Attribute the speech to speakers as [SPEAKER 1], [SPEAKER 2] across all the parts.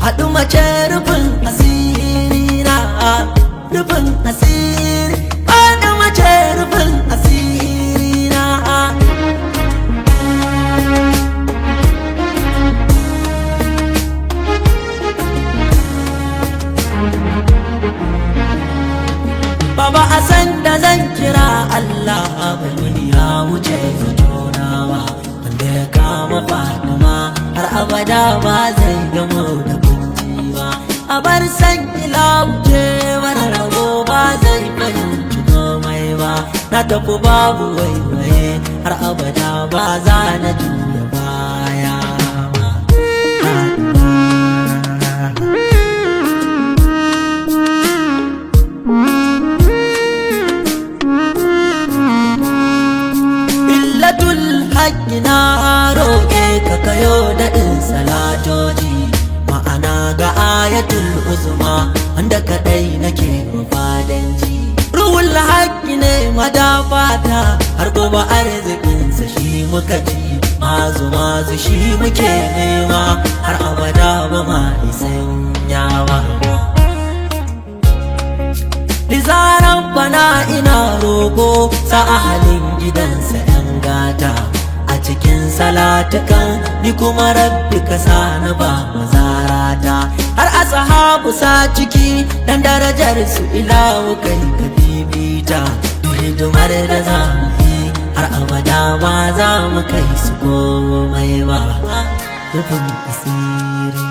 [SPEAKER 1] Haɗu mace rufin asiri na, rufin asiri. Haɗu mace rufin asiri na. Baba a san da zan kira Allah bai wani ya wuce fitonawa, wanda ya kama Fatima har abada ba zai gamo da a bar san ilauce mara rabo ba zai fahimci komai ba. Na tafi babu waiwaye har abada ba za na juya baya ba. Illatul haƙƙi na roƙe ka kayo daɗin salatoji, ma'ana ga ayatul uzma wanda kadai nake mafadanci. Ruhul haqqi ne madafata har gobe arzikinsa shi muka ci, mazu shi muke nema har abada ba ma isanyawa. Lizaran bana ina roƙo sa ahalin gidansa 'yan gata a cikin salatukan, ni kuma rabbi ka sa na ba mazarata har ashabu sa ciki dan darajar su ilahu kai ka bibita. Hidimar da za mu yi har abada ba za mu kai su komai ba. Rufin asiri.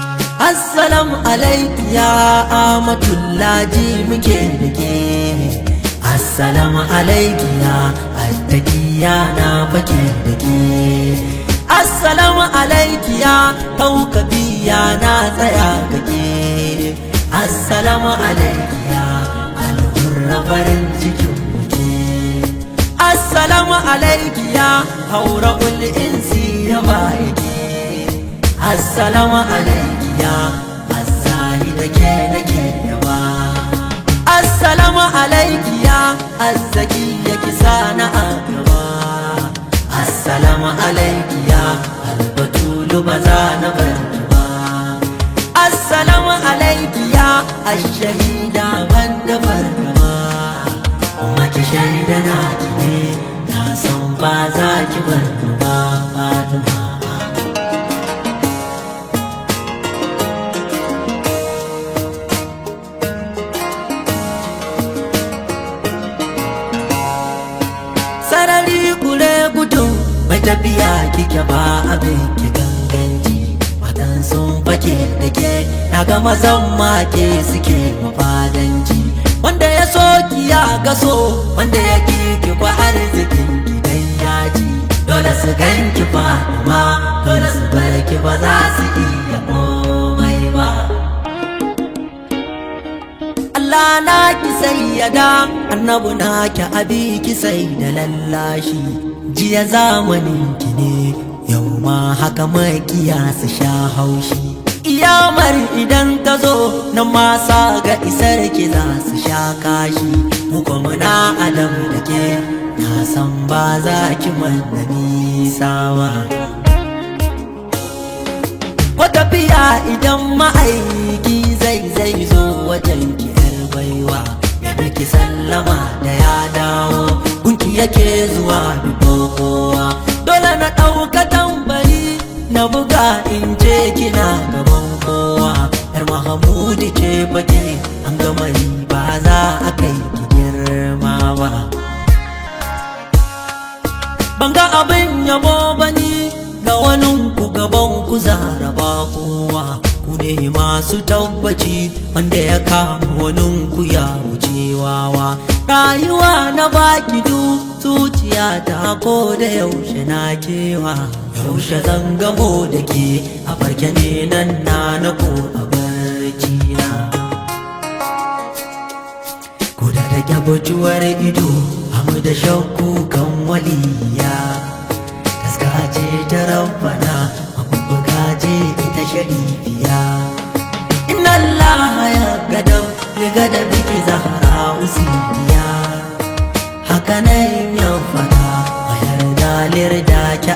[SPEAKER 1] Assalamu alaiki ya amatullaji muke da ke. Assalamu alaiki ya attaqiya na fake da ke. Assalamu alaiki ya kaukabiya na tsaya kake. Assalamu alaiki ya alhurra farin cikin muke. Assalamu alaiki ya haura insi ya bayake. Assalamu alaiki ya azzahi da ke nake yaba. Assalamu alaiki ya azzaki ya kisa na agaba. Assalamu alaiki ya albatulu ba za na barki ba. Assalamu alaiki ya ashahida ban da fargaba, kuma ki shaida na ki ne na san ba za ki barki ba Fatima. Sarari kure gudun mai tafiya kike ba abin ki ganganci, matan sun fake da ke na ga mazan make suke mafadanci. Wanda ya so ki ya gaso, wanda ya ki kwa arzikin gidan yaji. Dole su ganki Fatima, dole su barki ba za su iya komai ba. Allah na ki sayyada, annabu na ki abi ki sai da lallashi. Jiya zamanin ki ne, yau ma haka makiya su sha haushi. Iyamar idan ta zo na masa ga isar ki za su sha kashi. Mu kuma na adam da ke na san ba za ki manna nisa ba. Ko tafiya idan ma'aiki zai zo wajen ki baiwa, ya miki sallama da ya dawo gunki yake zuwa da kowa. Dole na ɗauka tambari na buga in ce kina gaban kowa. Yar Mahamudu ce fage an gama yi ba za a kai ki girma ba. Ban ga abin yabo bani ga wani ku gaban ku zaraba kowa. Ku ne masu tabbaci wanda ya kama wani ku ya wucewawa. Rayuwa na baki du zuciya ta ko da yaushe na kewa. Yaushe zan gamo da ke a farke ne nan na ko a barci na. Ku da rage bajuwar ido mu da shakku kan waliya taska ce ta rabbana mabubuga ce ita sharifiya inna Allah ya gadam ya gada biki zahara usiya haka ne ya fada mayar dalir da ki